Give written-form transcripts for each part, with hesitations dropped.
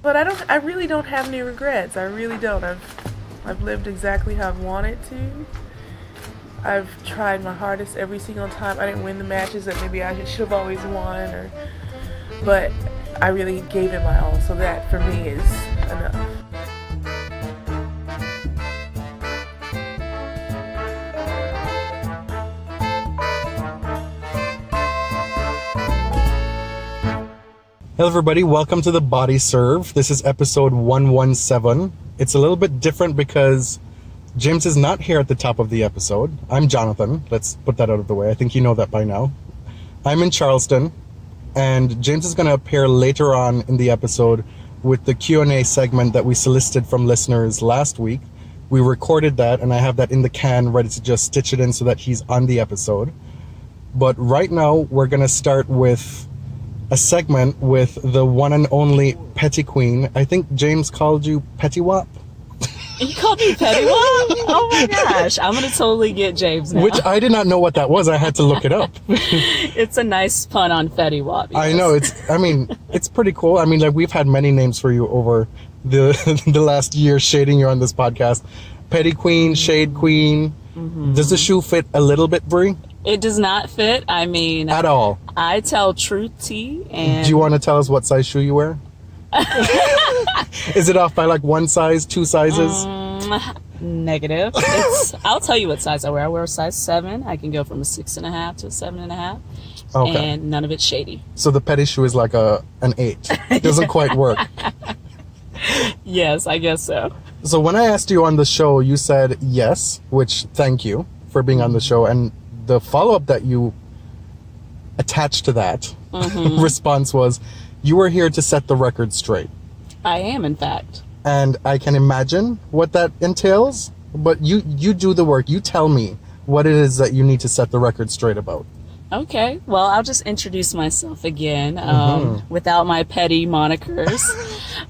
But I really don't have any regrets. I really don't. I've lived exactly how I've wanted to. I've tried my hardest every single time. I didn't win the matches that maybe I should have always won, but I really gave it my all. So that for me is enough. Hello everybody, welcome to the Body Serve. This is episode 117. It's a little bit different because James is not here at the top of the episode. I'm Jonathan. Let's put that out of the way. I think you know that by now. I'm in Charleston, and James is going to appear later on in the episode with the Q&A segment that we solicited from listeners last week. We recorded that, and I have that in the can ready to just stitch it in so that he's on the episode. But right now, we're going to start with a segment with the one and only Petty Queen. I think James called you Petty Wop. You called me Petty Wop? Oh my gosh, I'm gonna totally get James now. Which I did not know what that was. I had to look it up. It's a nice pun on Fetty Wap. Yes. I know, it's pretty cool. I mean, like, we've had many names for you over the last year shading you on this podcast. Petty Queen, Shade Queen. Mm-hmm. Does the shoe fit a little bit, Brie? It does not fit. I mean, at all. I tell truth tea. And do you want to tell us what size shoe you wear? Is it off by like one size, two sizes? Negative. I'll tell you what size I wear. I wear a size 7. I can go from a 6.5 to a 7.5. Okay. And none of it's shady. So the Petty shoe is like an 8. It doesn't quite work. Yes, I guess so. So when I asked you on the show, you said yes, which thank you for being on the show. And the follow-up that you attached to that response was, you were here to set the record straight. I am, in fact. And I can imagine what that entails, but you do the work. You tell me what it is that you need to set the record straight about. Okay, well, I'll just introduce myself again without my petty monikers.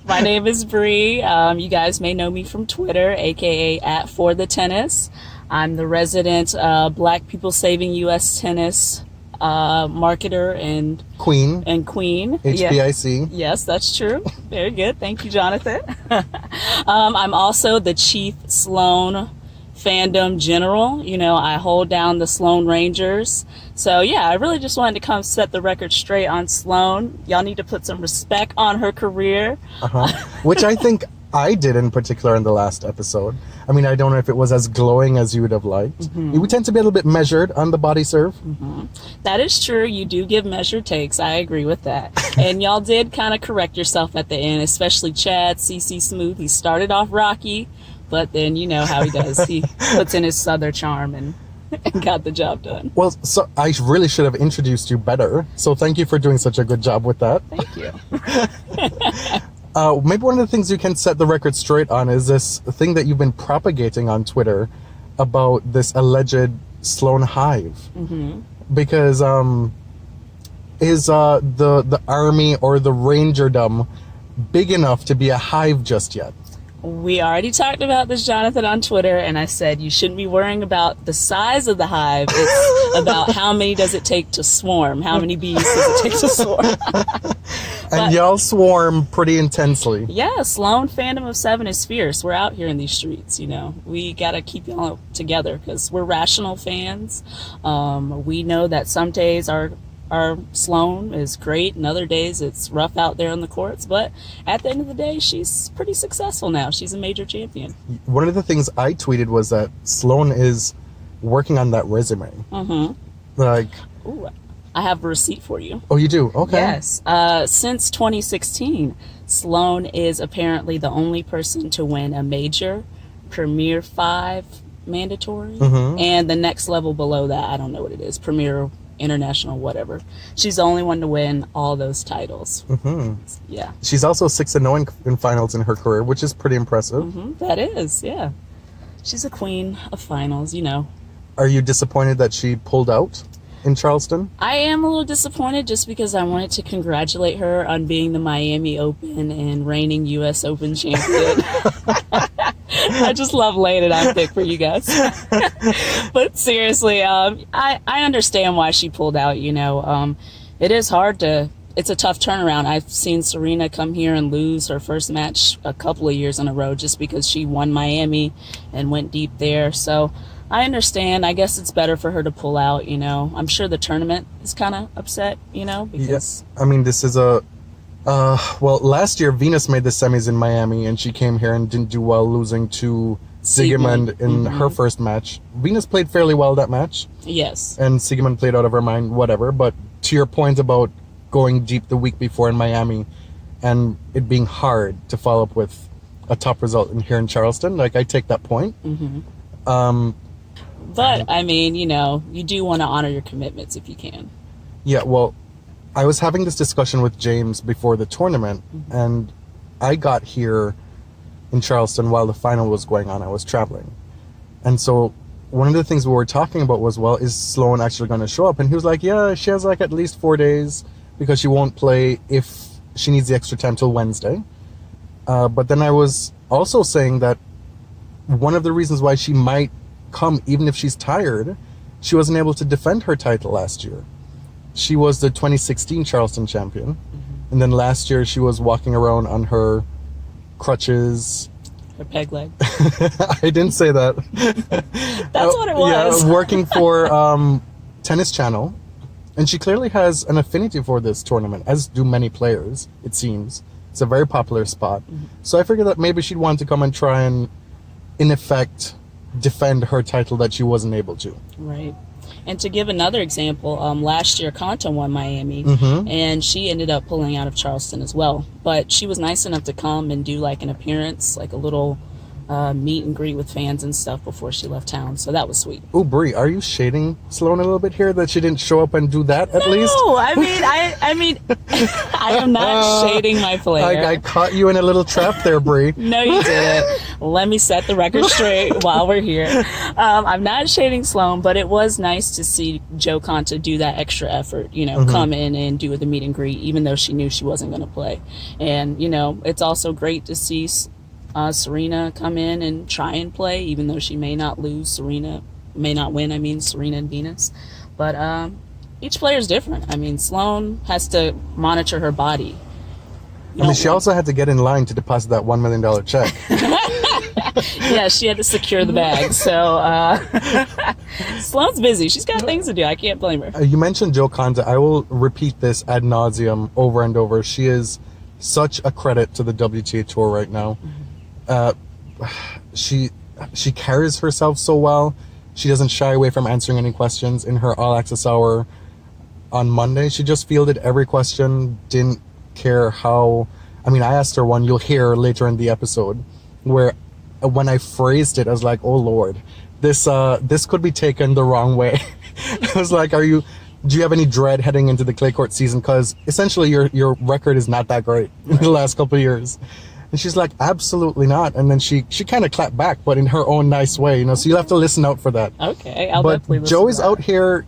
My name is Bree. You guys may know me from Twitter, aka @ForTheTennis. I'm the resident Black People Saving U.S. Tennis marketer and queen. HBIC. Yeah. Yes, that's true. Very good. Thank you, Jonathan. I'm also the chief Sloane fandom general. You know, I hold down the Sloane Rangers. So yeah, I really just wanted to come set the record straight on Sloane. Y'all need to put some respect on her career. Which I think I did in particular in the last episode. I mean, I don't know if it was as glowing as you would have liked. We tend to be a little bit measured on the Body Serve. That is true. You do give measured takes. I agree with that. And y'all did kind of correct yourself at the end, especially Chad, CC Smooth. He started off rocky, but then you know how he does. He puts in his Southern charm and got the job done. Well, so I really should have introduced you better. So thank you for doing such a good job with that. Thank you. Maybe one of the things you can set the record straight on is this thing that you've been propagating on Twitter about this alleged Sloane hive. Because is the army or the rangerdom big enough to be a hive just yet? We already talked about this, Jonathan, on Twitter, and I said you shouldn't be worrying about the size of the hive. It's about how many does it take to swarm. How many bees does it take to swarm? And y'all swarm pretty intensely. Yeah, Sloane fandom of 7 is fierce. We're out here in these streets, you know. We got to keep y'all together because we're rational fans. We know that some days our Sloane is great, and other days it's rough out there on the courts. But at the end of the day, she's pretty successful now. She's a major champion. One of the things I tweeted was that Sloane is working on that resume. Like, ooh, I have a receipt for you. Oh, you do? Okay. Yes. Since 2016, Sloane is apparently the only person to win a major, Premier 5 mandatory, and the next level below that, I don't know what it is, Premier International, whatever. She's the only one to win all those titles. Yeah. She's also 6-0 in finals in her career, which is pretty impressive. That is, yeah. She's a queen of finals, you know. Are you disappointed that she pulled out in Charleston? I am a little disappointed just because I wanted to congratulate her on being the Miami Open and reigning U.S. Open champion. I just love laying it on thick for you guys. But seriously, I understand why she pulled out, you know. It's hard to it's a tough turnaround. I've seen Serena come here and lose her first match a couple of years in a row just because she won Miami and went deep there. So I understand. I guess it's better for her to pull out, you know. I'm sure the tournament is kind of upset, you know, because... Yes. I mean, this is a... well, last year, Venus made the semis in Miami, and she came here and didn't do well, losing to Siegemund in her first match. Venus played fairly well that match. Yes. And Siegemund played out of her mind, whatever. But to your point about going deep the week before in Miami and it being hard to follow up with a top result here in Charleston, like, I take that point. But, I mean, you know, you do want to honor your commitments if you can. Yeah, well, I was having this discussion with James before the tournament, and I got here in Charleston while the final was going on. I was traveling. And so one of the things we were talking about was, well, is Sloane actually going to show up? And he was like, yeah, she has like at least 4 days because she won't play if she needs the extra time till Wednesday. But then I was also saying that one of the reasons why she might come, even if she's tired, she wasn't able to defend her title last year. She was the 2016 Charleston champion. And then last year she was walking around on her crutches. Her peg leg. I didn't say that. That's what it was. Yeah, working for Tennis Channel. And she clearly has an affinity for this tournament, as do many players, it seems. It's a very popular spot. So I figured that maybe she'd want to come and try and, in effect, defend her title that she wasn't able to. Right. And to give another example, last year Konta won Miami, and she ended up pulling out of Charleston as well. But she was nice enough to come and do like an appearance, like a little meet and greet with fans and stuff before she left town. So that was sweet. Oh, Brie, are you shading Sloane a little bit here that she didn't show up and do that at least? No, I mean, I am not shading my player. I caught you in a little trap there, Brie. No, you didn't. Let me set the record straight while we're here. I'm not shading Sloane, but it was nice to see Jo Konta do that extra effort, you know, come in and do the meet and greet, even though she knew she wasn't going to play. And, you know, it's also great to see Serena come in and try and play, even though she may not lose. Serena may not win, I mean, Serena and Venus. But each player is different. I mean, Sloane has to monitor her body. I mean, she also had to get in line to deposit that $1 million check. Yeah, she had to secure the bag. So Sloane's busy. She's got things to do. I can't blame her. You mentioned Jo Konta. I will repeat this ad nauseum over and over. She is such a credit to the WTA Tour right now. She carries herself so well. She doesn't shy away from answering any questions. In her All Access Hour on Monday, she just fielded every question, didn't care how... I mean, I asked her one, you'll hear later in the episode, where when I phrased it, I was like, oh Lord, this could be taken the wrong way. I was like, do you have any dread heading into the clay court season? Because essentially your record is not that great in the last couple of years. And she's like, absolutely not. And then she kind of clapped back, but in her own nice way, you know, so you'll have to listen out for that. Okay, I'll definitely listen. But Jo is out here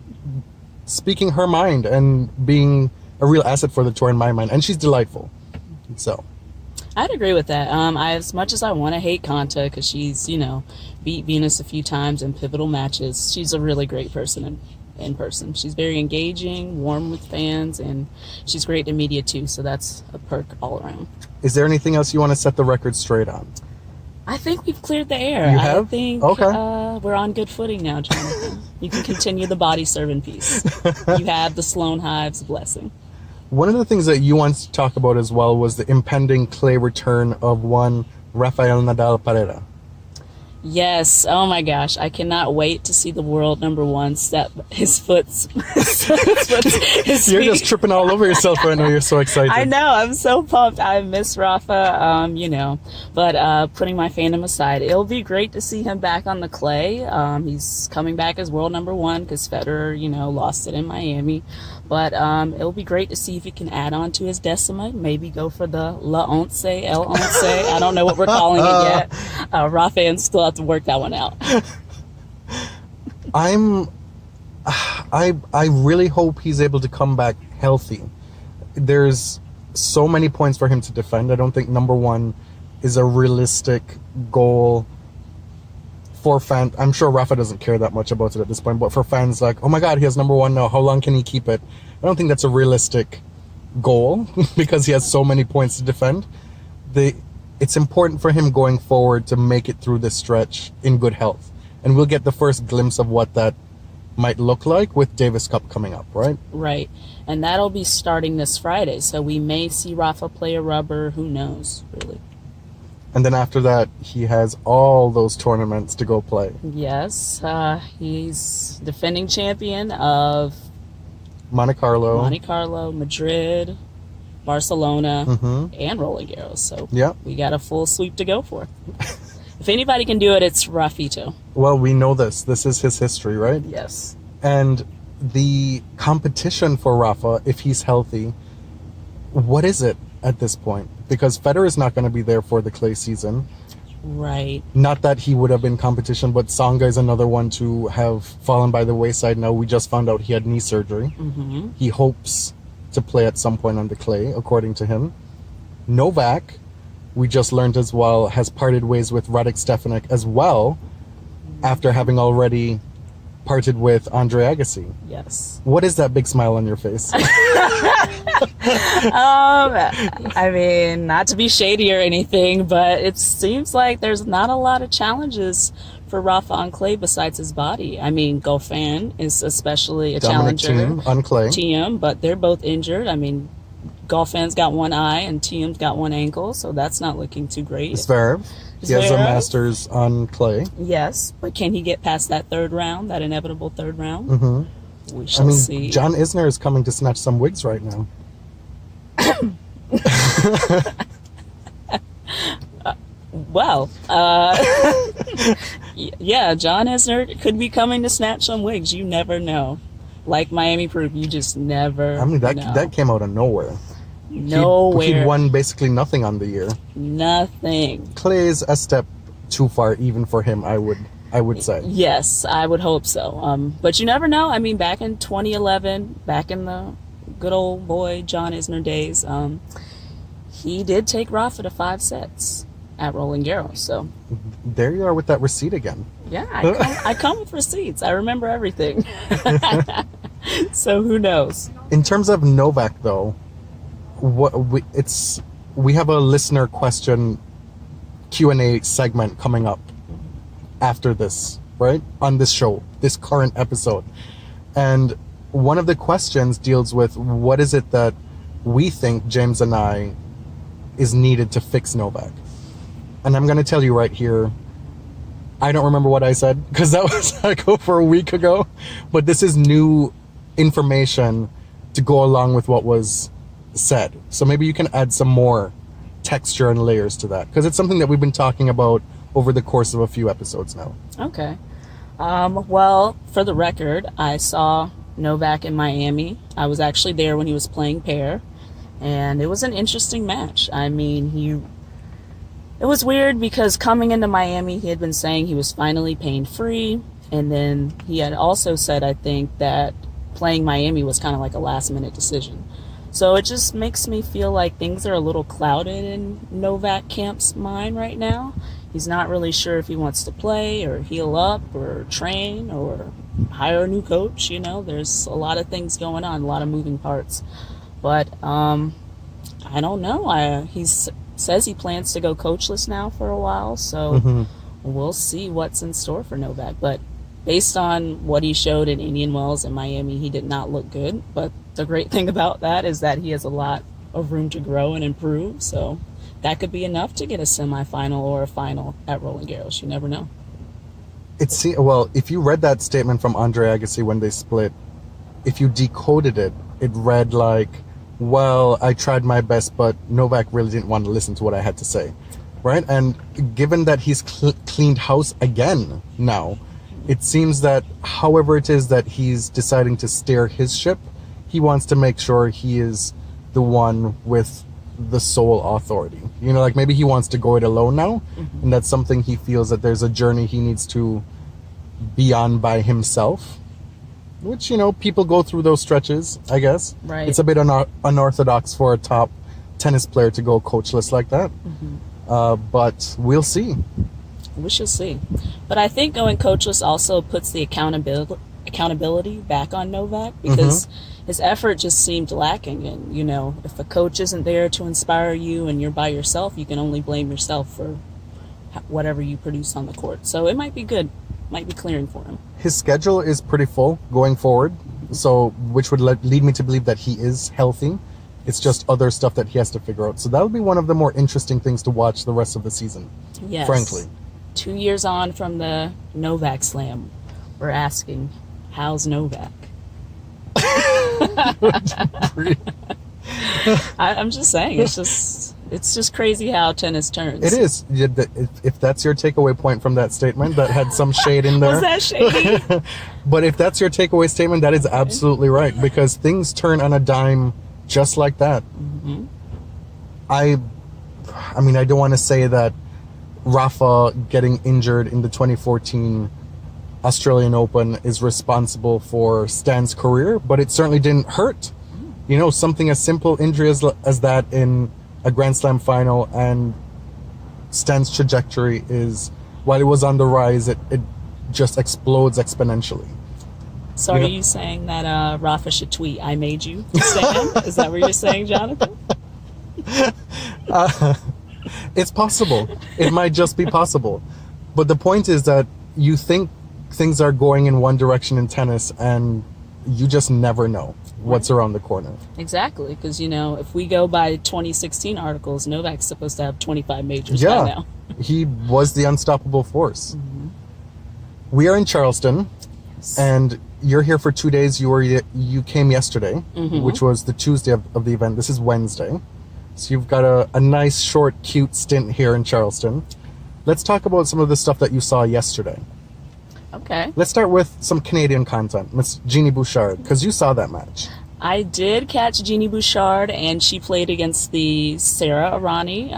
speaking her mind and being a real asset for the tour in my mind. And she's delightful. So I'd agree with that. As much as I want to hate Konta because she's, you know, beat Venus a few times in pivotal matches, she's a really great person in person. She's very engaging, warm with fans, and she's great to media too, so that's a perk all around. Is there anything else you want to set the record straight on? I think we've cleared the air. You have? I think we're on good footing now, Jonathan. You can continue the body serve in peace. You have the Sloane Hives blessing. One of the things that you wanted to talk about as well was the impending clay return of one Rafael Nadal Parera. Yes. Oh my gosh. I cannot wait to see the world number one step his feet. You're just tripping all over yourself right now. You're so excited. I know. I'm so pumped. I miss Rafa, you know, but putting my fandom aside, it'll be great to see him back on the clay. He's coming back as world number one because Federer, you know, lost it in Miami. But it'll be great to see if he can add on to his decima. Maybe go for the La Once, El Once. I don't know what we're calling it yet. Rafa and still have to work that one out. I really hope he's able to come back healthy. There's so many points for him to defend. I don't think number one is a realistic goal for fans. I'm sure Rafa doesn't care that much about it at this point, but for fans like, oh my god, he has number one now, how long can he keep it? I don't think that's a realistic goal because he has so many points to defend. It's important for him going forward to make it through this stretch in good health. And we'll get the first glimpse of what that might look like with Davis Cup coming up, right? Right. And that'll be starting this Friday. So we may see Rafa play a rubber. Who knows, really? And then after that, he has all those tournaments to go play. Yes. He's defending champion of Monte Carlo, Madrid, Barcelona, and Roland Garros. So we got a full sweep to go for. If anybody can do it, it's Rafito. Well, we know this. This is his history, right? Yes. And the competition for Rafa, if he's healthy, what is it at this point? Because Federer is not going to be there for the clay season. Right. Not that he would have been competition, but Tsonga is another one to have fallen by the wayside now. We just found out he had knee surgery. He hopes to play at some point on the clay, according to him. Novak, we just learned as well, has parted ways with Radek Stefanik as well, after having already parted with Andre Agassi. Yes. What is that big smile on your face? I mean, not to be shady or anything, but it seems like there's not a lot of challenges for Rafa on clay besides his body. I mean, Goffin is especially a Dominic challenger. Thiem on clay. Thiem, but they're both injured. I mean, Golfin's got one eye and Thiem's got one ankle, so that's not looking too great. Zverev. He has a Masters on clay. Yes, but can he get past that third round, that inevitable third round? We shall see. John Isner is coming to snatch some wigs right now. Well, yeah, John Isner could be coming to snatch some wigs. You never know. Like Miami proved, you just never know. That came out of nowhere. Nowhere. He won basically nothing on the year. Nothing. Clay's a step too far even for him, I would say. Yes, I would hope so. But you never know. I mean, back in 2011, back in the good old boy John Isner days, he did take Rafa to 5 sets at Roland Garros. So there you are with that receipt again. Yeah, I come with receipts. I remember everything. So who knows? In terms of Novak, though, we have a listener question Q&A segment coming up after this, right? On this show, this current episode. And one of the questions deals with what is it that we think, James and I, is needed to fix Novak. And I'm going to tell you right here, I don't remember what I said because that was like over a week ago. But this is new information to go along with what was said. So maybe you can add some more texture and layers to that because it's something that we've been talking about over the course of a few episodes now. Okay. Well, for the record, I saw Novak in Miami. I was actually there when he was playing pair. And it was an interesting match. I mean, it was weird because coming into Miami, he had been saying he was finally pain-free. And then he had also said, I think, that playing Miami was kind of like a last-minute decision. So it just makes me feel like things are a little clouded in Novak Camp's mind right now. He's not really sure if he wants to play or heal up or train or hire a new coach. You know, there's a lot of things going on, a lot of moving parts. But I don't know. He says he plans to go coachless now for a while, so we'll see what's in store for Novak. But based on what he showed in Indian Wells and Miami, he did not look good. But the great thing about that is that he has a lot of room to grow and improve. So that could be enough to get a semifinal or a final at Roland Garros. You never know. Well, if you read that statement from Andre Agassi when they split, if you decoded it, it read like, well, I tried my best, but Novak really didn't want to listen to what I had to say, right? And given that he's cleaned house again now, it seems that however it is that he's deciding to steer his ship, he wants to make sure he is the one with the sole authority. You know, like maybe he wants to go it alone now, and that's something he feels that there's a journey he needs to be on by himself. Which, you know, people go through those stretches, I guess. Right. It's a bit unorthodox for a top tennis player to go coachless like that. But we'll see. We shall see. But I think going coachless also puts the accountability back on Novak because his effort just seemed lacking. And, you know, if a coach isn't there to inspire you and you're by yourself, you can only blame yourself for whatever you produce on the court. So it might be good, might be clearing for him. His schedule is pretty full going forward, so which would lead me to believe that he is healthy. It's just other stuff that he has to figure out. So that would be one of the more interesting things to watch the rest of the season, yes. Frankly. 2 years on from the Novak Slam, we're asking, how's Novak? I'm just saying, it's just crazy how tennis turns. It is. If that's your takeaway point from that statement, that had some shade in there. Was that shady? But if that's your takeaway statement, that is absolutely right, because things turn on a dime just like that. Mm-hmm. I mean, I don't want to say that Rafa getting injured in the 2014 Australian Open is responsible for Stan's career, but it certainly didn't hurt. You know, something as simple injury as that in a Grand Slam final, and Stan's trajectory is, while it was on the rise, it just explodes exponentially. So are you saying that Rafa should tweet, "I made you, Stan"? Is that what you're saying, Jonathan? It's possible. It might just be possible. But the point is that you think things are going in one direction in tennis, and you just never know what's around the corner. Exactly, because, you know, if we go by 2016 articles, Novak's supposed to have 25 majors by now. He was the unstoppable force. Mm-hmm. We are in Charleston, and you're here for 2 days. You came yesterday, which was the Tuesday of the event. This is Wednesday. So you've got a nice, short, cute stint here in Charleston. Let's talk about some of the stuff that you saw yesterday. Okay. Let's start with some Canadian content. Miss Jeannie Bouchard, because you saw that match. I did catch Jeannie Bouchard, and she played against the Sarah Irani,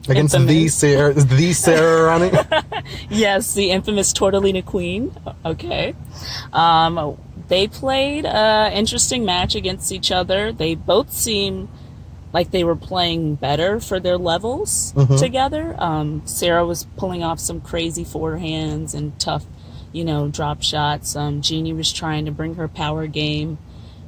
Against the Sarah Irani? Yes, the infamous Tortellini Queen. Okay. They played an interesting match against each other. They both seemed like they were playing better for their levels together. Sarah was pulling off some crazy forehands and tough, you know, drop shots. Jeannie was trying to bring her power game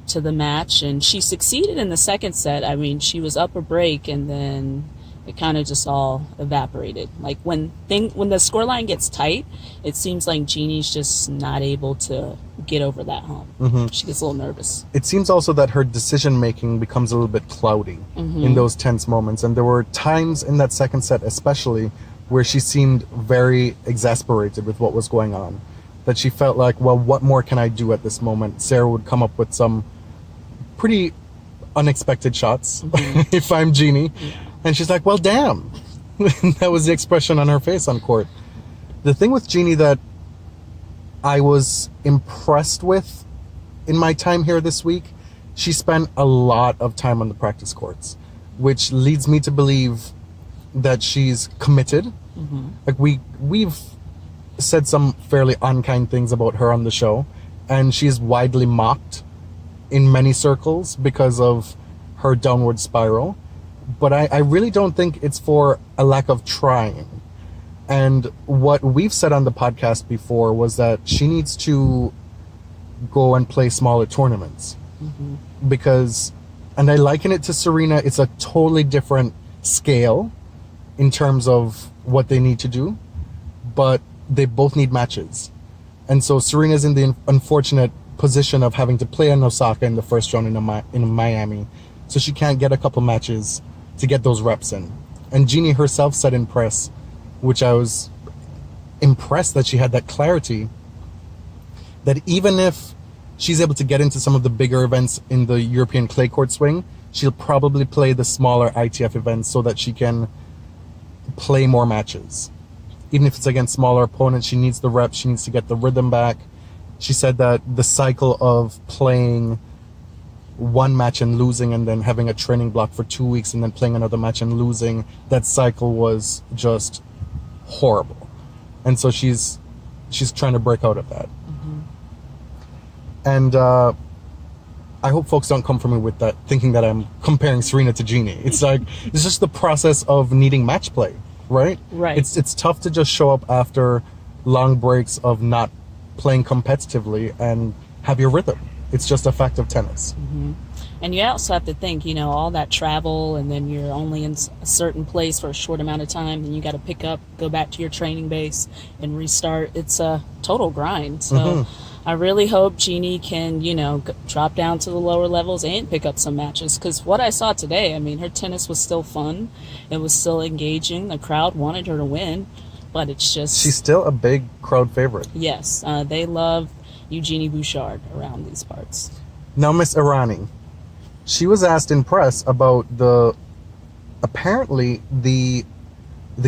to the match, and she succeeded in the second set. I mean, she was up a break, and then it kind of just all evaporated. Like when the scoreline gets tight, it seems like Jeannie's just not able to get over that hump. She gets a little nervous. It seems also that her decision making becomes a little bit cloudy in those tense moments, and there were times in that second set especially where she seemed very exasperated with what was going on, that she felt like, well, what more can I do at this moment? Sarah would come up with some pretty unexpected shots if I'm Jeannie. And she's like, well, damn. That was the expression on her face on court. The thing with Jeannie that I was impressed with in my time here this week, she spent a lot of time on the practice courts, which leads me to believe that she's committed. Like we've said some fairly unkind things about her on the show, and she's widely mocked in many circles because of her downward spiral. But I really don't think it's for a lack of trying. And what we've said on the podcast before was that she needs to go and play smaller tournaments. Because, and I liken it to Serena, it's a totally different scale in terms of what they need to do, but they both need matches. And so Serena's in the unfortunate position of having to play in Osaka in the first round in Miami, so she can't get a couple matches to get those reps in. And Jeannie herself said in press, which I was impressed that she had that clarity, that even if she's able to get into some of the bigger events in the European clay court swing, she'll probably play the smaller ITF events so that she can play more matches. Even if it's against smaller opponents, she needs the reps, she needs to get the rhythm back. She said that the cycle of playing one match and losing and then having a training block for 2 weeks and then playing another match and losing, that cycle was just horrible. And so she's trying to break out of that. And I hope folks don't come for me with that, thinking that I'm comparing Serena to Jeannie. It's like, it's just the process of needing match play, right? Right. It's tough to just show up after long breaks of not playing competitively and have your rhythm. It's just a fact of tennis. Mm-hmm. And you also have to think, you know, all that travel, and then you're only in a certain place for a short amount of time, and you got to pick up, go back to your training base and restart. It's a total grind. So I really hope Jeannie can, you know, drop down to the lower levels and pick up some matches. Because what I saw today, I mean, her tennis was still fun. It was still engaging. The crowd wanted her to win, but it's just... She's still a big crowd favorite. Yes, they love Eugenie Bouchard around these parts. Now, Miss Irani, she was asked in press about apparently the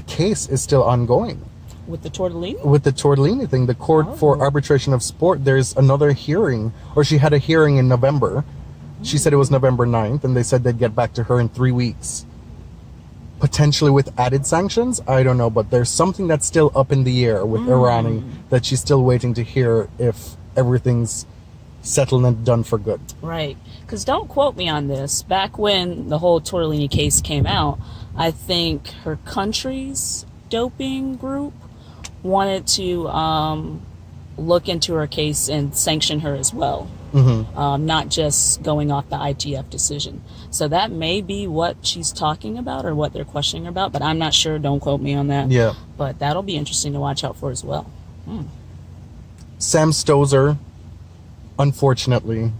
case is still ongoing. With the tortellini? With the tortellini thing, the Court for Arbitration of Sport, there's another hearing, or she had a hearing in November. She said it was November 9th, and they said they'd get back to her in 3 weeks. Potentially with added sanctions, I don't know, but there's something that's still up in the air with Irani that she's still waiting to hear if everything's settled and done for good. Right. Because don't quote me on this. Back when the whole Tortellini case came out, I think her country's doping group wanted to look into her case and sanction her as well. Not just going off the ITF decision. So that may be what she's talking about or what they're questioning about, but I'm not sure. Don't quote me on that. Yeah. But that'll be interesting to watch out for as well. Sam Stosur, unfortunately,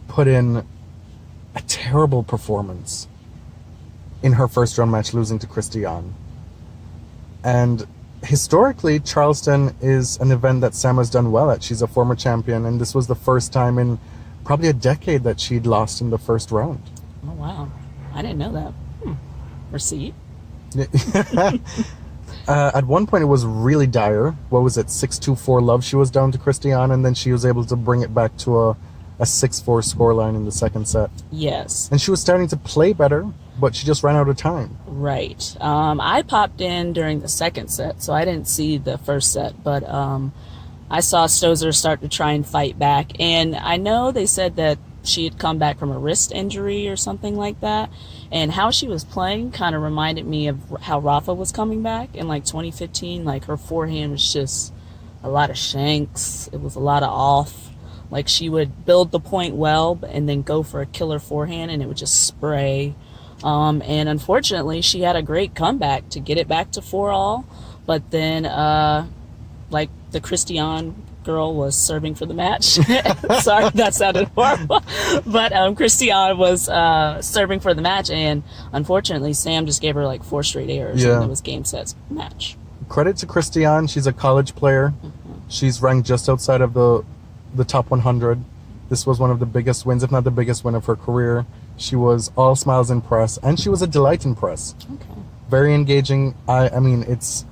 put in a terrible performance in her first round match, losing to Christiane. And historically, Charleston is an event that Sam has done well at. She's a former champion, and this was the first time in probably a decade that she'd lost in the first round. Oh, wow. I didn't know that. Receipt? At one point, it was really dire. What was it? 6-2-4 love. She was down to Christiane, and then she was able to bring it back to a 6-4 scoreline in the second set. Yes. And she was starting to play better, but she just ran out of time. Right. I popped in during the second set, so I didn't see the first set, but I saw Stosur start to try and fight back. And I know they said that she had come back from a wrist injury or something like that. And how she was playing kind of reminded me of how Rafa was coming back in like 2015. Like her forehand was just a lot of shanks. It was a lot of off. Like she would build the point well and then go for a killer forehand and it would just spray. And unfortunately, she had a great comeback to get it back to 4-all. But then, like the Christiane girl was serving for the match. Sorry, that sounded horrible. But Christiane was serving for the match, and unfortunately, Sam just gave her like 4 straight errors, and it was game sets match. Credit to Christiane. She's a college player. She's ranked just outside of the top 100. This was one of the biggest wins, if not the biggest win of her career. She was all smiles in press, and she was a delight in press. Okay. Very engaging. I mean, it's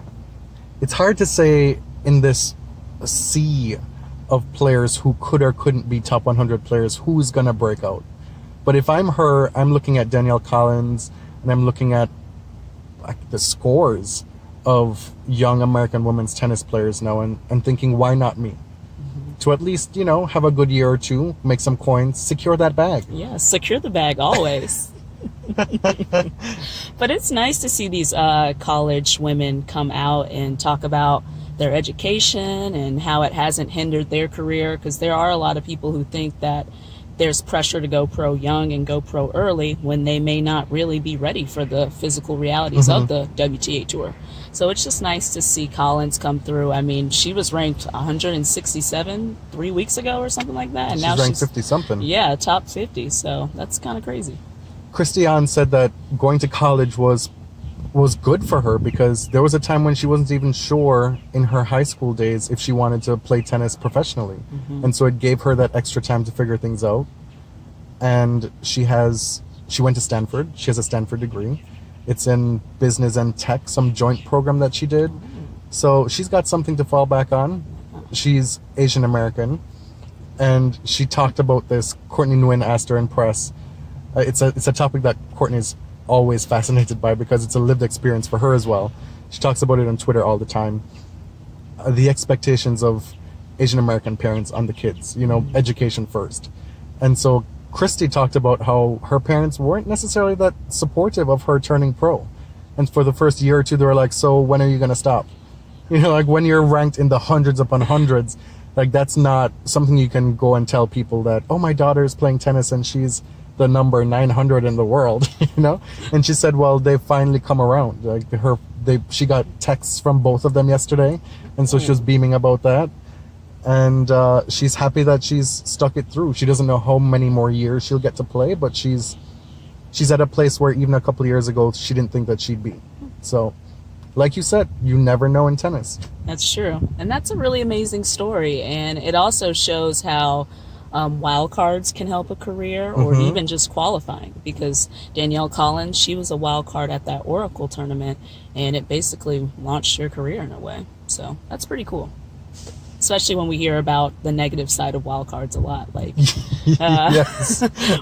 hard to say in this sea of players who could or couldn't be top 100 players who's gonna break out. But if I'm her, I'm looking at Danielle Collins, and I'm looking at like the scores of young American women's tennis players now, and thinking, why not me? To at least, you know, have a good year or two, make some coins, secure that bag. Yeah, secure the bag always. But it's nice to see these college women come out and talk about their education and how it hasn't hindered their career, because there are a lot of people who think that there's pressure to go pro young and go pro early when they may not really be ready for the physical realities of the WTA Tour. So it's just nice to see Collins come through. I mean, she was ranked 167 3 weeks ago or something like that. And she's ranked 50-something. Yeah, top 50. So that's kind of crazy. Christiane said that going to college was good for her, because there was a time when she wasn't even sure in her high school days if she wanted to play tennis professionally. And so it gave her that extra time to figure things out. And she went to Stanford. She has a Stanford degree. It's in business and tech, some joint program that she did. So she's got something to fall back on. She's Asian American. And she talked about this. Courtney Nguyen asked her in press. It's a topic that Courtney's always fascinated by, because it's a lived experience for her as well. She talks about it on Twitter all the time. The expectations of Asian American parents on the kids, you know, education first. And so Christy talked about how her parents weren't necessarily that supportive of her turning pro. And for the first year or two, they were like, so when are you going to stop? You know, like when you're ranked in the hundreds upon hundreds, like that's not something you can go and tell people that, oh, my daughter is playing tennis and she's the number 900 in the world, you know? And she said, well, they've finally come around. Like she got texts from both of them yesterday. And so she was beaming about that. And she's happy that she's stuck it through. She doesn't know how many more years she'll get to play, but she's at a place where even a couple of years ago, she didn't think that she'd be. So, like you said, you never know in tennis. That's true. And that's a really amazing story. And it also shows how wild cards can help a career or even just qualifying, because Danielle Collins, she was a wild card at that Oracle tournament, and it basically launched her career in a way. So that's pretty cool. Especially when we hear about the negative side of wild cards a lot, like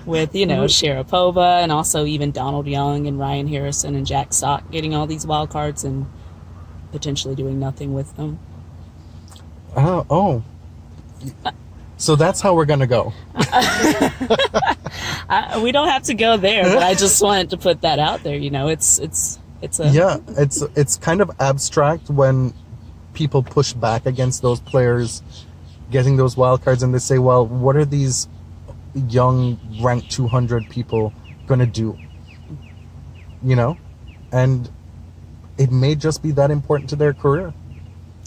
with, Sharapova, and also even Donald Young and Ryan Harrison and Jack Sock getting all these wild cards and potentially doing nothing with them. So that's how we're going to go. We don't have to go there, but I just wanted to put that out there. It's kind of abstract when people push back against those players getting those wild cards, and they say, well, what are these young ranked 200 people going to do? You know? And it may just be that important to their career.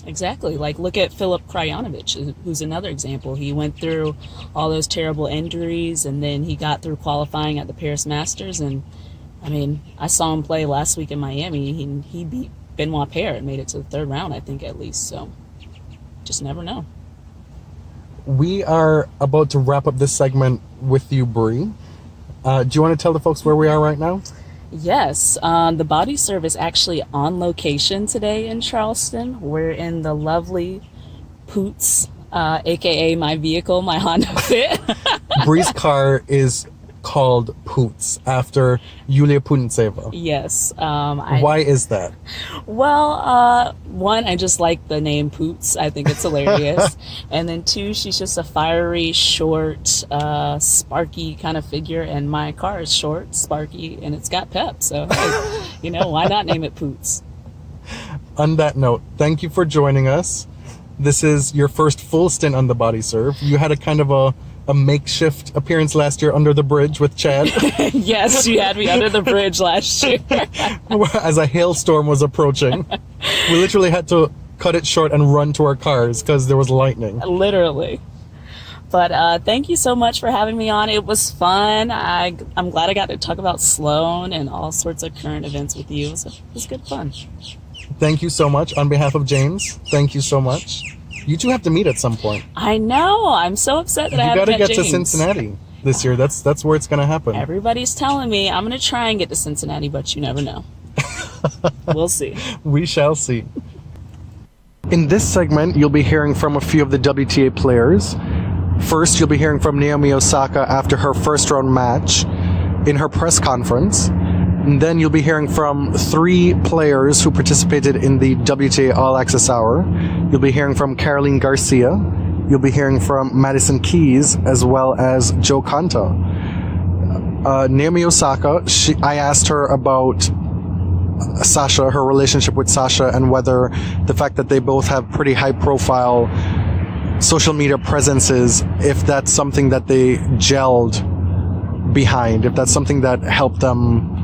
Exactly. Like, look at Filip Krajinovic, who's another example. He went through all those terrible injuries, and then he got through qualifying at the Paris Masters. And, I mean, I saw him play last week in Miami. He beat Benoit Paire and made it to the third round, I think, at least. So, just never know. We are about to wrap up this segment with you, Bree. Do you want to tell the folks where we are right now? Yes, the body serve is actually on location today in Charleston. We're in the lovely Poots, aka my vehicle, my Honda Fit. Bree's car is called Poots after Yulia Putintseva. Yes. Why is that? Well, one, I just like the name Poots. I think it's hilarious. And then two, she's just a fiery, short, sparky kind of figure. And my car is short, sparky, and it's got pep. So, hey, why not name it Poots? On that note, thank you for joining us. This is your first full stint on the body serve. You had a kind of a makeshift appearance last year under the bridge with Chad. Yes, you had me under the bridge last year. As a hailstorm was approaching. We literally had to cut it short and run to our cars because there was lightning. Literally. But thank you so much for having me on. It was fun. I'm glad I got to talk about Sloane and all sorts of current events with you. It was good fun. Thank you so much. On behalf of James, thank you so much. You two have to meet at some point. I know. I'm so upset that I haven't met James. You got to get to Cincinnati this year. That's where it's going to happen. Everybody's telling me I'm going to try and get to Cincinnati, but you never know. We'll see. We shall see. In this segment, you'll be hearing from a few of the WTA players. First, you'll be hearing from Naomi Osaka after her first round match in her press conference. And then you'll be hearing from 3 players who participated in the WTA All Access Hour. You'll be hearing from Caroline Garcia. You'll be hearing from Madison Keys, as well as Jo Konta. Naomi Osaka, I asked her about Sasha, her relationship with Sasha, and whether the fact that they both have pretty high-profile social media presences, if that's something that they gelled behind, if that's something that helped them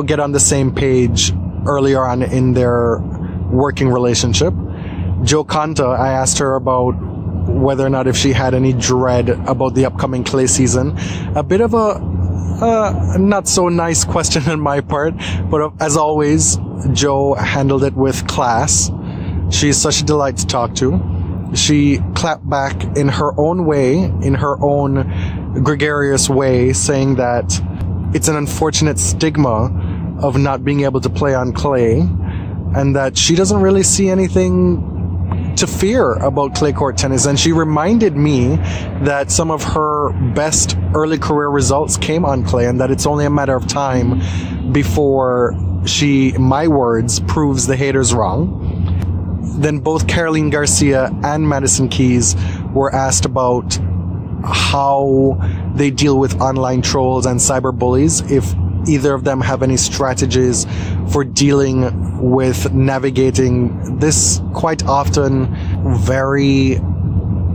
get on the same page earlier on in their working relationship. Jo Konta, I asked her about whether or not if she had any dread about the upcoming clay season. A bit of a not so nice question on my part, but as always, Jo handled it with class. She's such a delight to talk to. She clapped back in her own way, in her own gregarious way, saying that it's an unfortunate stigma of not being able to play on clay, and that she doesn't really see anything to fear about clay court tennis. And she reminded me that some of her best early career results came on clay, and that it's only a matter of time before she, my words, proves the haters wrong. Then both Caroline Garcia and Madison Keys were asked about how they deal with online trolls and cyber bullies, if either of them have any strategies for dealing with navigating this quite often very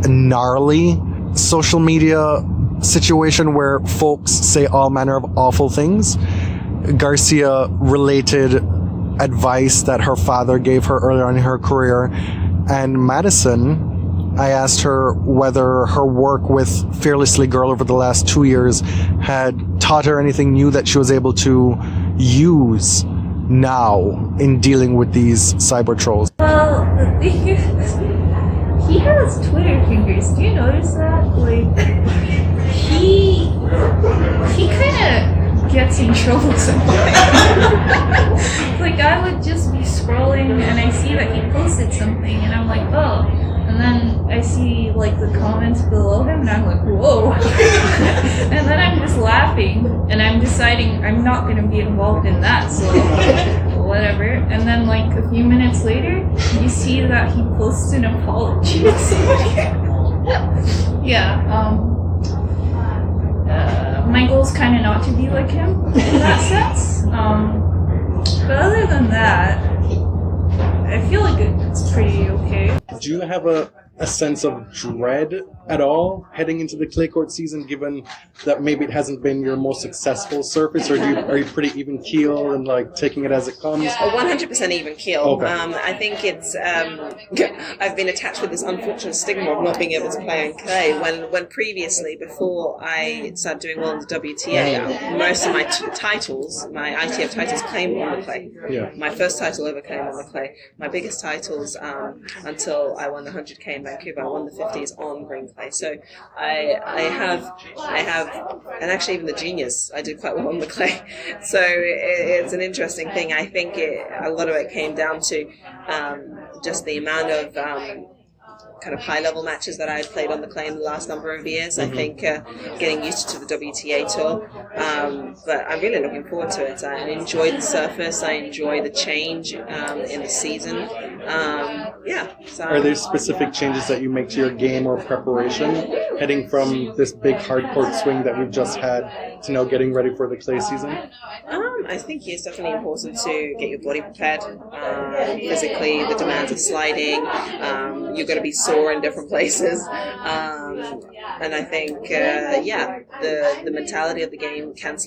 gnarly social media situation where folks say all manner of awful things. Garcia related advice that her father gave her earlier on in her career, and Madison, I asked her whether her work with Fearlessly Girl over the last 2 years had taught her anything new that she was able to use now in dealing with these cyber trolls. Well, the thing is, he has Twitter fingers. Do you notice that? Like, he kind of gets in trouble sometimes. Like, I would just be scrolling and I see that he posted something and I'm like, oh. And then I see, like, the comments below him and I'm like, whoa. And then I'm just laughing and I'm deciding I'm not going to be involved in that, so whatever. And then, like, a few minutes later, you see that he posts an apology to somebody. Yeah, my goal's kind of not to be like him in that sense. But other than that, I feel like it's pretty okay. Do you have a sense of dread at all heading into the clay court season, given that maybe it hasn't been your most successful surface, or are you pretty even keel and like taking it as it comes? 100% even keel. Okay. I think it's I've been attached with this unfortunate stigma of not being able to play on clay. When previously, before I started doing well in the WTA, most of my titles, my ITF titles, came on the clay. Yeah. My first title ever came on the clay. My biggest titles until I won the 100K in Vancouver, I won the 50s on green clay. So I have, and actually even the juniors, I did quite well on the clay. So it's an interesting thing. I think a lot of it came down to just the amount of kind of high-level matches that I had played on the clay in the last number of years. I think getting used to the WTA tour, but I'm really looking forward to it. I enjoy the surface. I enjoy the change in the season. So Are there specific changes that you make to your game or preparation, heading from this big hard court swing that we've just had to now getting ready for the clay season? I think it's definitely important to get your body prepared. Physically, the demands of sliding, you're going to be sore in different places. And I think, the mentality of the game can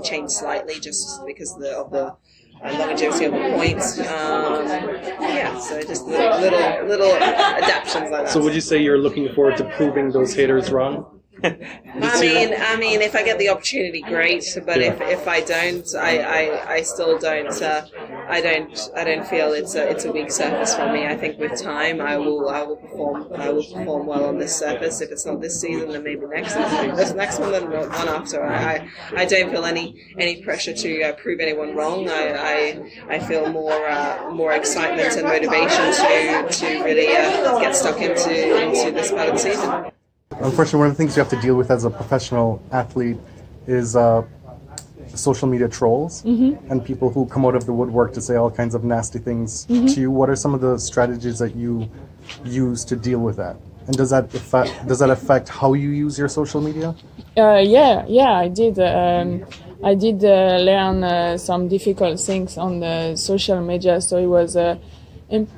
change slightly just because of the longevity of the points. So just little adaptations like that. So would you say you're looking forward to proving those haters wrong? I mean, if I get the opportunity, great. But if I don't, I still don't. I don't feel it's a weak surface for me. I think with time, I will perform well on this surface. If it's not this season, then maybe next season. If it's next one, then one after. I don't feel any pressure to prove anyone wrong. I feel more excitement and motivation to really get stuck into this part of the season. Unfortunately, one of the things you have to deal with as a professional athlete is social media trolls and people who come out of the woodwork to say all kinds of nasty things to you. What are some of the strategies that you use to deal with that? And does that affect how you use your social media? Yeah, I did. I did learn some difficult things on the social media, so it was.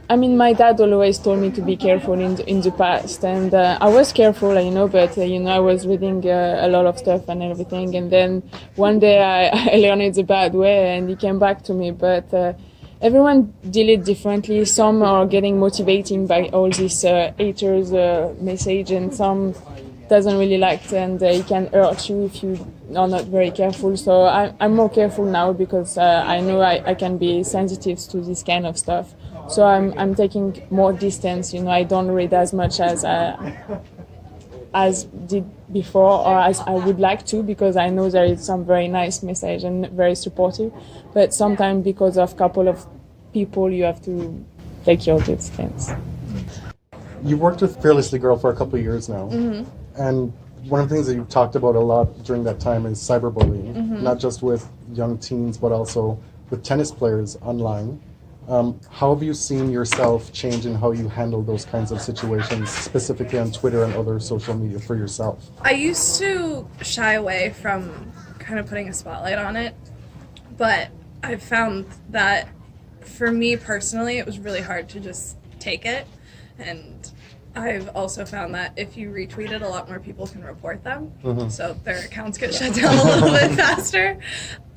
My dad always told me to be careful in the past, and I was careful, but I was reading a lot of stuff and everything, and then one day I learned it the bad way, and it came back to me. But everyone did it differently. Some are getting motivated by all these haters message, and some doesn't really like it, and it can hurt you if you are not very careful. So I'm more careful now because I know I can be sensitive to this kind of stuff. So I'm taking more distance. I don't read as much as did before, or as I would like to, because I know there is some very nice message and very supportive. But sometimes because of a couple of people, you have to take your distance. You've worked with Fearlessly Girl for a couple of years now, and one of the things that you've talked about a lot during that time is cyberbullying, not just with young teens, but also with tennis players online. How have you seen yourself change in how you handle those kinds of situations, specifically on Twitter and other social media for yourself? I used to shy away from kind of putting a spotlight on it, but I've found that for me personally, it was really hard to just take it. And I've also found that if you retweet it, a lot more people can report them. So their accounts get shut down a little bit faster.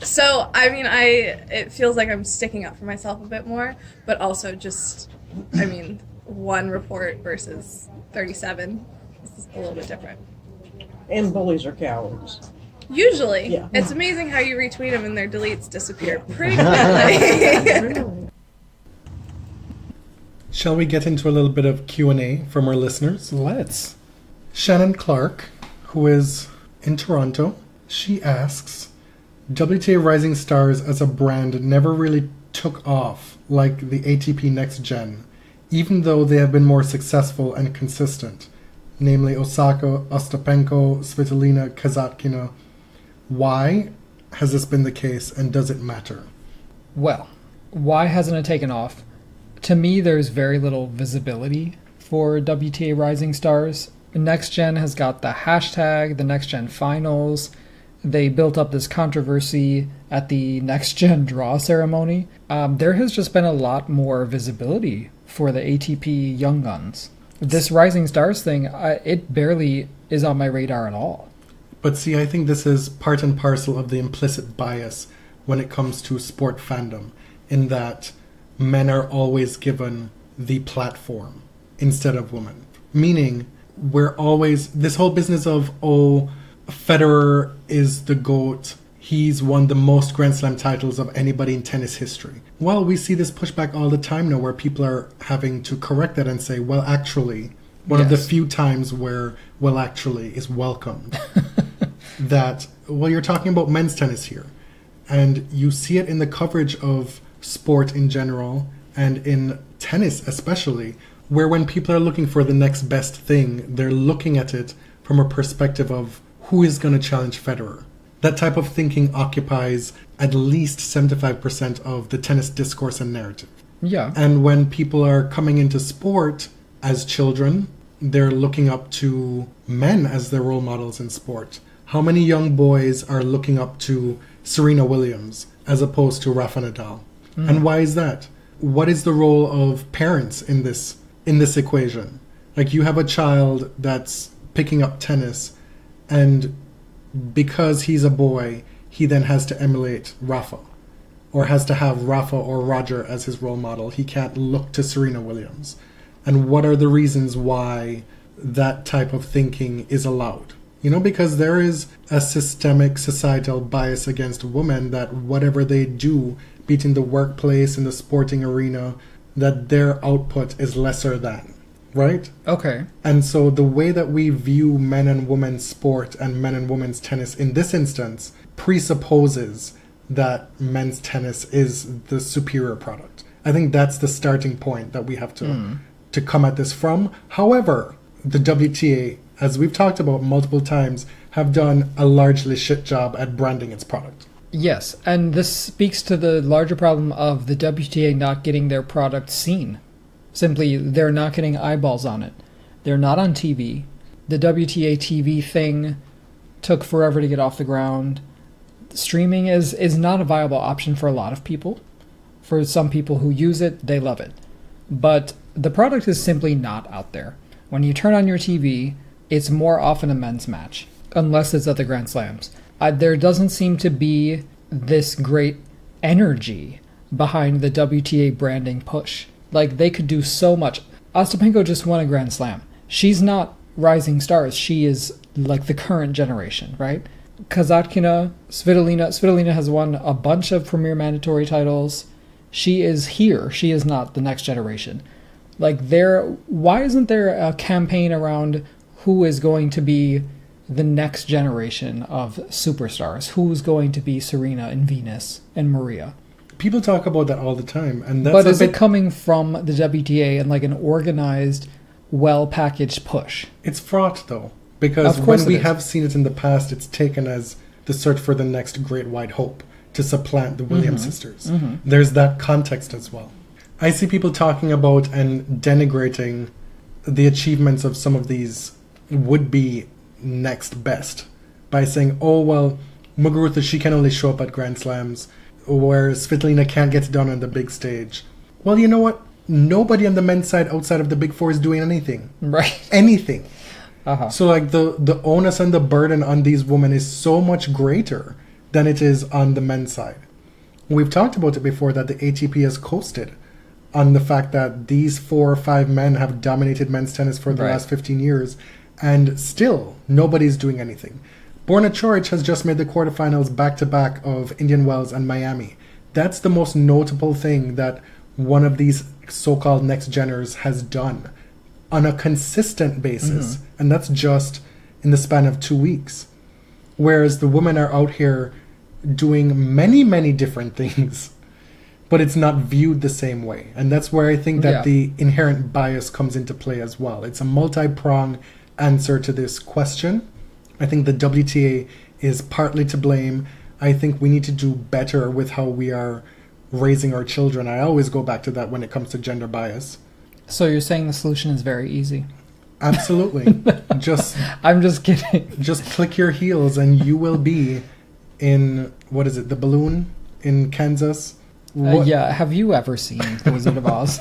So, I mean, it feels like I'm sticking up for myself a bit more, but also just, I mean, one report versus 37 is a little bit different. And bullies are cowards. Usually. Yeah. It's amazing how you retweet them and their deletes disappear pretty quickly. Shall we get into a little bit of Q&A from our listeners? Let's. Shannon Clark, who is in Toronto, she asks, WTA Rising Stars as a brand never really took off like the ATP Next Gen, even though they have been more successful and consistent, namely Osaka, Ostapenko, Svitolina, Kasatkina. Why has this been the case, and does it matter? Well, why hasn't it taken off? To me, there's very little visibility for WTA Rising Stars. Next Gen has got the hashtag, the Next Gen Finals. They built up this controversy at the Next Gen draw ceremony. There has just been a lot more visibility for the ATP Young Guns. This Rising Stars thing, it barely is on my radar at all. But see, I think this is part and parcel of the implicit bias when it comes to sport fandom, in that men are always given the platform instead of women. Meaning, we're always, this whole business of, oh, Federer is the GOAT, he's won the most Grand Slam titles of anybody in tennis history. Well, we see this pushback all the time now where people are having to correct that and say, well, actually, one of the few times where, well, actually, is welcomed. That, well, you're talking about men's tennis here. And you see it in the coverage of sport in general, and in tennis especially, where when people are looking for the next best thing, they're looking at it from a perspective of who is going to challenge Federer. That type of thinking occupies at least 75% of the tennis discourse and narrative. Yeah. And when people are coming into sport as children, they're looking up to men as their role models in sport. How many young boys are looking up to Serena Williams as opposed to Rafa Nadal? And why is that? What is the role of parents in this equation? Like, you have a child that's picking up tennis, and because he's a boy, he then has to emulate Rafa, or has to have Rafa or Roger as his role model. He can't look to Serena Williams. And what are the reasons why that type of thinking is allowed? You know, because there is a systemic societal bias against women that whatever they do, be it in the workplace, in the sporting arena, that their output is lesser than, right? Okay. And so the way that we view men and women's sport and men and women's tennis in this instance presupposes that men's tennis is the superior product. I think that's the starting point that we have to come at this from. However, the WTA, as we've talked about multiple times, have done a largely shit job at branding its product. Yes, and this speaks to the larger problem of the WTA not getting their product seen. Simply, they're not getting eyeballs on it. They're not on TV. The WTA TV thing took forever to get off the ground. Streaming is not a viable option for a lot of people. For some people who use it, they love it. But the product is simply not out there. When you turn on your TV, it's more often a men's match, unless it's at the Grand Slams. There doesn't seem to be this great energy behind the WTA branding push. Like, they could do so much. Ostapenko just won a Grand Slam. She's not rising stars. She is like the current generation, right? Kasatkina, Svitolina has won a bunch of premier mandatory titles. She is here. She is not the next generation. Like, why isn't there a campaign around who is going to be the next generation of superstars? Who's going to be Serena and Venus and Maria? People talk about that all the time, and that's but is it coming from the WTA and like an organized, well-packaged push? It's fraught, though, because when we have seen it in the past, it's taken as the search for the next great white hope to supplant the Williams sisters. There's that context as well. I see people talking about and denigrating the achievements of some of these would-be next best by saying, oh, well, Muguruza, she can only show up at Grand Slams. where Svitolina can't get it done on the big stage. Well, you know what? Nobody on the men's side outside of the big four is doing anything. Right. Anything. Uh-huh. So like the onus and the burden on these women is so much greater than it is on the men's side. We've talked about it before that the ATP has coasted on the fact that these 4 or 5 men have dominated men's tennis for the last 15 years, and still nobody's doing anything. Borna Coric has just made the quarterfinals back-to-back of Indian Wells and Miami. That's the most notable thing that one of these so-called next-geners has done on a consistent basis, and that's just in the span of 2 weeks. Whereas the women are out here doing many, many different things, but it's not viewed the same way. And that's where I think that the inherent bias comes into play as well. It's a multi-pronged answer to this question. I think the WTA is partly to blame. I think we need to do better with how we are raising our children. I always go back to that when it comes to gender bias. So you're saying the solution is very easy? Absolutely. I'm just kidding. Just click your heels and you will be in, what is it, the balloon in Kansas? Yeah, have you ever seen The Wizard of Oz?